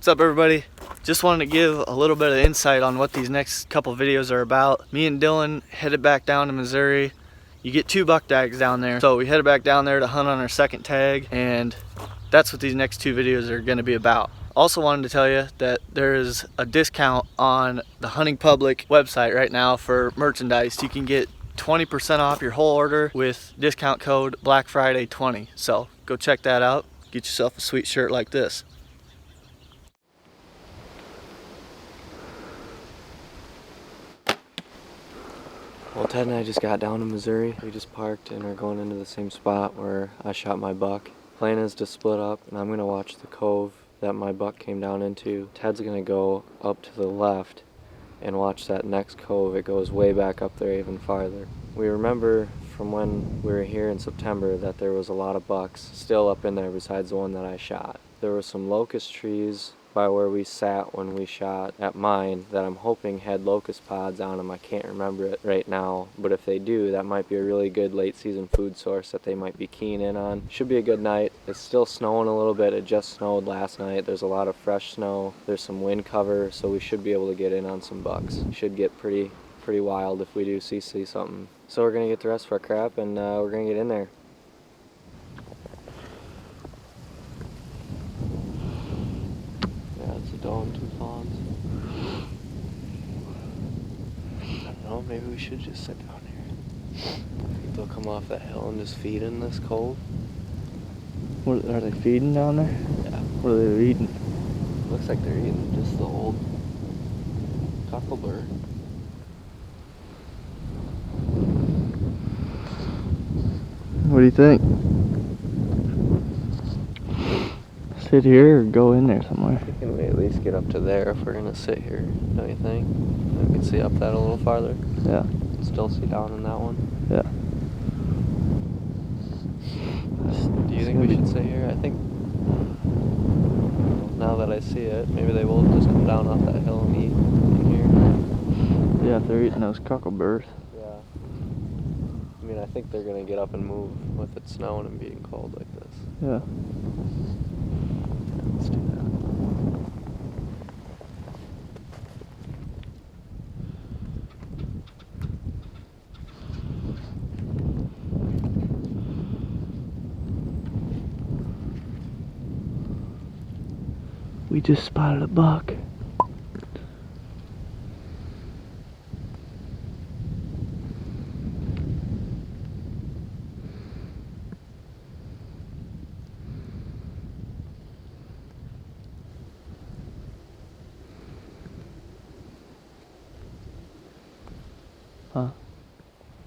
What's up, everybody? Just wanted to give a little bit of insight on what these next couple videos are about. Me and Dylan headed back down to Missouri. You get 2 buck tags down there. So we headed back down there to hunt on our second tag, and that's what these next 2 videos are gonna be about. Also wanted to tell you that there is a discount on the Hunting Public website right now for merchandise. You can get 20% off your whole order with discount code Black Friday 20. So go check that out. Get yourself a sweet shirt like this. Well, Ted and I just got down to Missouri. We just parked and are going into the same spot where I shot my buck. Plan is to split up, and I'm gonna watch the cove that my buck came down into. Ted's gonna go up to the left and watch that next cove. It goes way back up there even farther. We remember from when we were here in September that there was a lot of bucks still up in there besides the one that I shot. There were some locust trees by where we sat when we shot at mine that I'm hoping had locust pods on them. I can't remember it right now, but if they do, that might be a really good late season food source that they might be keying in on. Should be a good night. It's still snowing a little bit. It just snowed last night. There's a lot of fresh snow. There's some wind cover, so we should be able to get in on some bucks. Should get pretty wild if we do see something. So we're gonna get the rest of our crap and we're gonna get in there. Doe, 2 fawns. I don't know, maybe we should just sit down here. Think they'll come off that hill and just feed in this cove. What are they feeding down there? Yeah. What are they eating? Looks like they're eating just the old cocklebur. What do you think? Sit here or go in there somewhere? I think we at least get up to there if we're gonna sit here, don't you think? We can see up that a little farther. Yeah. Still see down in that one. Yeah. Do you think we should sit here? I think now that I see it, maybe they will just come down off that hill and eat in here. Yeah, if they're eating those cockleburs. Yeah. I mean, I think they're gonna get up and move with it snowing and being cold like this. Yeah. Let's do that. We just spotted a buck. Huh?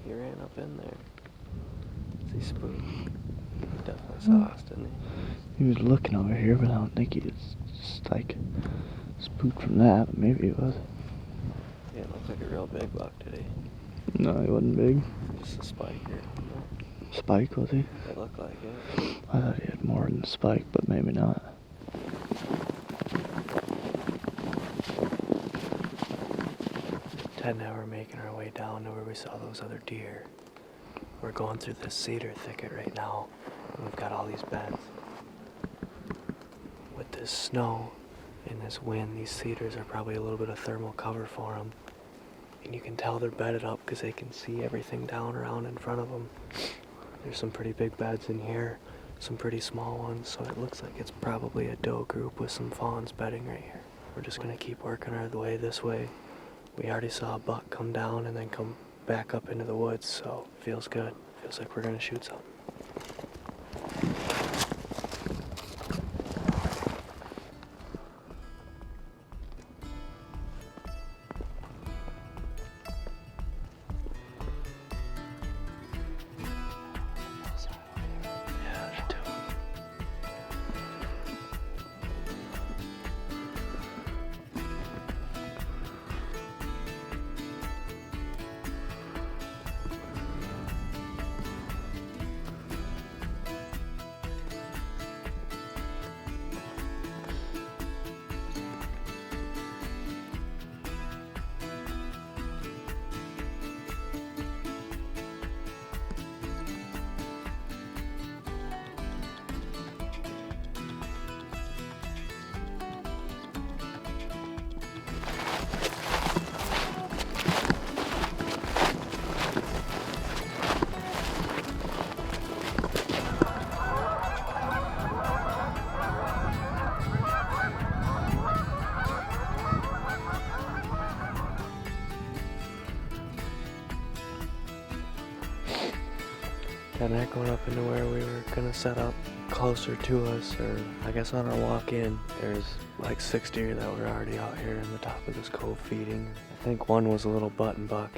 He ran up in there. Is he spooked? He definitely saw us, didn't he? He was looking over here, but I don't think he was just like spooked from that, but maybe he was. He didn't look like a real big buck, did he? No, he wasn't big. Just a spike here. Spike, was he? It looked like it. I thought he had more than spike, but maybe not. Ted and I were making our way down to where we saw those other deer. We're going through this cedar thicket right now, and we've got all these beds. With this snow and this wind, these cedars are probably a little bit of thermal cover for them. And you can tell they're bedded up because they can see everything down around in front of them. There's some pretty big beds in here, some pretty small ones, so it looks like it's probably a doe group with some fawns bedding right here. We're just gonna keep working our way this way. We already saw a buck come down and then come back up into the woods, so it feels good. Feels like we're gonna shoot something. Ted and I going up into where we were gonna set up closer to us, or I guess on our walk in, there's like 6 deer that were already out here in the top of this cove feeding. I think one was a little button buck,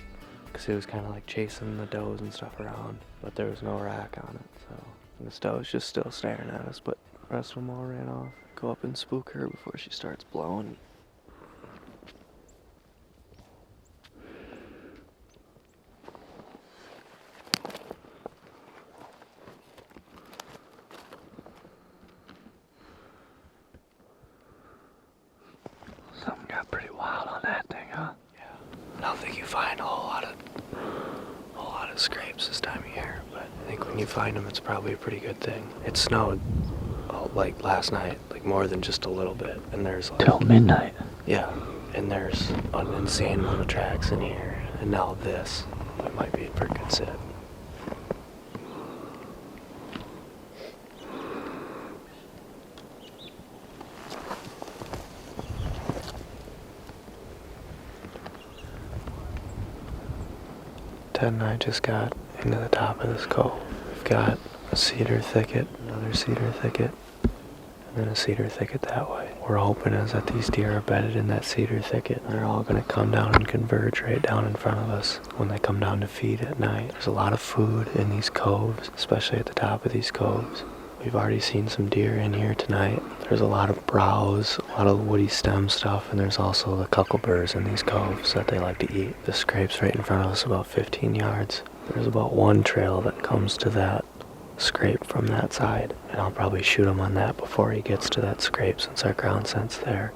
because he was kind of like chasing the does and stuff around, but there was no rack on it, so. And the doe's just still staring at us, but the rest of them all ran off. Go up and spook her before she starts blowing. Something got pretty wild on that thing, huh? Yeah. I don't think you find a whole lot of scrapes this time of year, but I think when you find them, it's probably a pretty good thing. It snowed like last night, like more than just a little bit, and there's like Till midnight. Yeah, and there's an insane amount of tracks in here, and now this. It might be a pretty good sit. Ted and I just got into the top of this cove. We've got a cedar thicket, another cedar thicket, and then a cedar thicket that way. We're hoping is that these deer are bedded in that cedar thicket. They're all gonna come down and converge right down in front of us when they come down to feed at night. There's a lot of food in these coves, especially at the top of these coves. We've already seen some deer in here tonight. There's a lot of browse, a lot of woody stem stuff, and there's also the cuckleburs in these coves that they like to eat. The scrape's right in front of us, about 15 yards. There's about one trail that comes to that scrape from that side, and I'll probably shoot him on that before he gets to that scrape since our ground scent's there.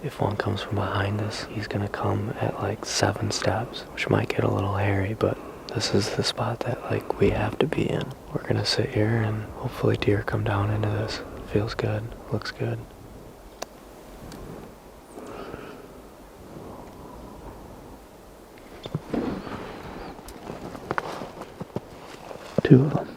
If one comes from behind us, he's gonna come at like 7 steps, which might get a little hairy, but this is the spot that like we have to be in. We're gonna sit here and hopefully deer come down into this. Feels good, looks good. Two of them.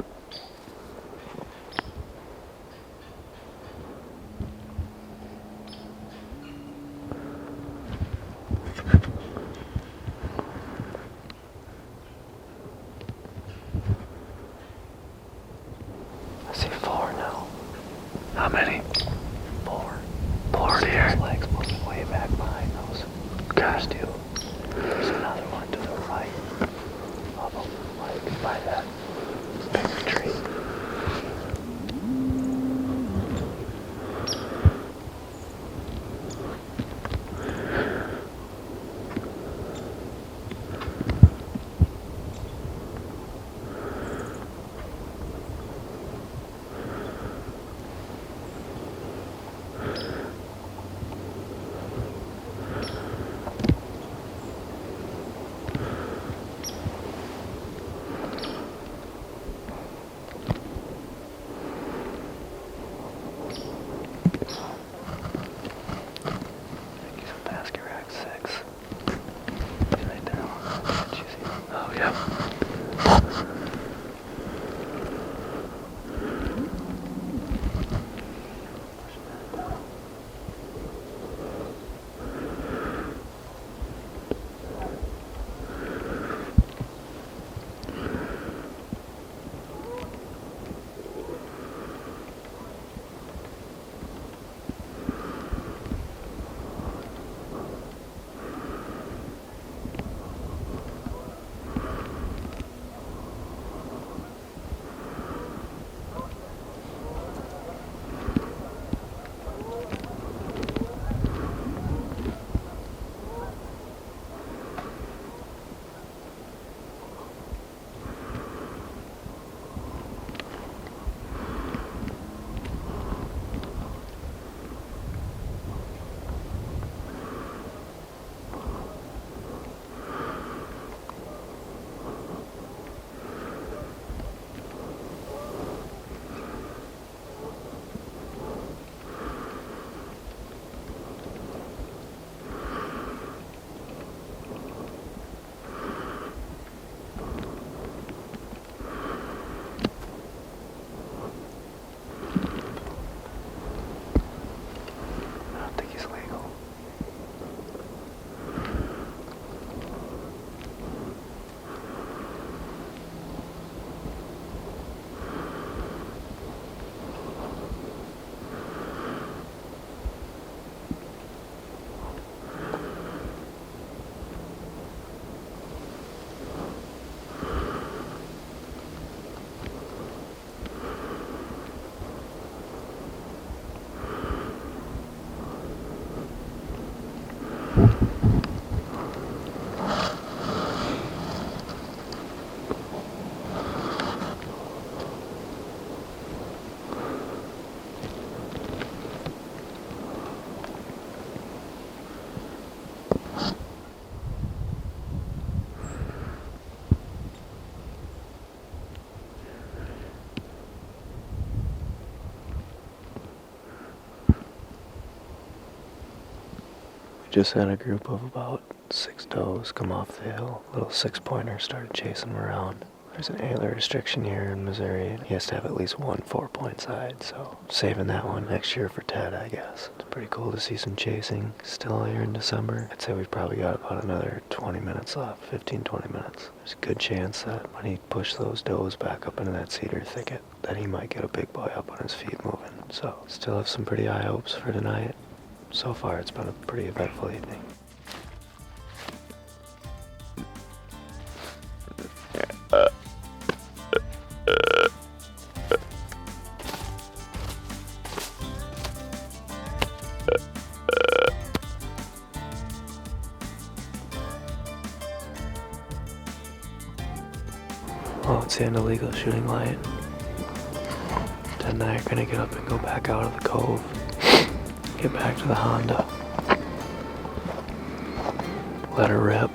I see 4 now. How many? 4. 4 deer. His legs moving way back behind those. First 2. There's another one to the right of them, like by that bigger tree. Just had a group of about 6 does come off the hill. Little 6-pointer started chasing them around. There's an antler restriction here in Missouri. He has to have at least one 4-point side, so saving that one next year for Ted, I guess. It's pretty cool to see some chasing still here in December. I'd say we've probably got about another 20 minutes left, 15, 20 minutes. There's a good chance that when he pushes those does back up into that cedar thicket, that he might get a big boy up on his feet moving. So still have some pretty high hopes for tonight. So far it's been a pretty eventful evening. Well, it's the end of legal shooting light. Ted and I are gonna get up and go back out of the cove. Get back to the Honda. Let her rip.